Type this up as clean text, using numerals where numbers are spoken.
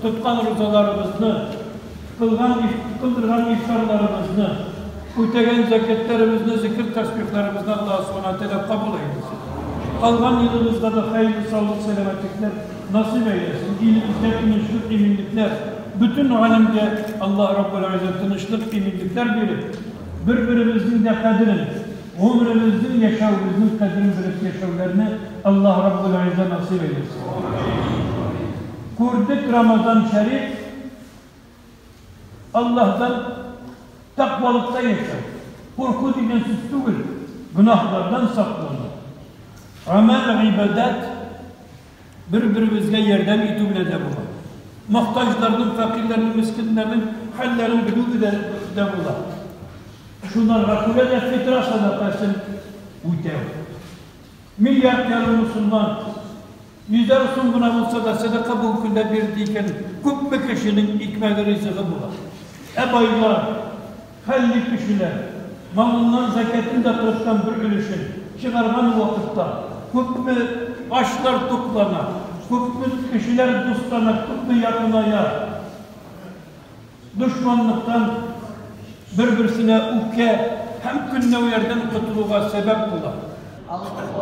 tutkan rızalarımızı, kıldırgan iftarlarımızı, ötegen zeketlerimizni, zikir tesbihlerimizni Allah subhanahu teala kabul eylesin. Kalgan yılımızda da hayırlı, sağlık, selametlikler nasip eylesin. İlimizde tinçlik, eminlikler, bütün alemde Allah Rabbül İzzet tinçlik, eminlikler verip, birbirimizin de kadrini, ömrümüzün, yaşamımızın kadrini verip yaşamlarını Allah Rabbül İzzet nasip eylesin. Kurduk Ramazan Şerif, Allah'tan takvalıkta yaşar. Korku dinlensiz değil, günahlardan saklanır. Amel, ibadet, birbirimizle yerden itibine de bular. Muhtaçlarının, fakirlerinin, miskinlerinin hallerini bilip de bular. Şunlar Resul'e de fitra sadakasın uytev. Milyarder Müslüman, yüzler sunguna bulsa da sadaka bu hükümde verdiyken küp kişinin ikmeli rızığı bular. Ebaylar, halli kişiler, malından zekatını da kırıktan bir ülüşün çıkarman vakitte küp başlar tuklana, küp kişiler dostlana, küp yakınaya, düşmanlıktan birbirisine ukke, hem künne o yerden kurtuluğa sebep bular. Allah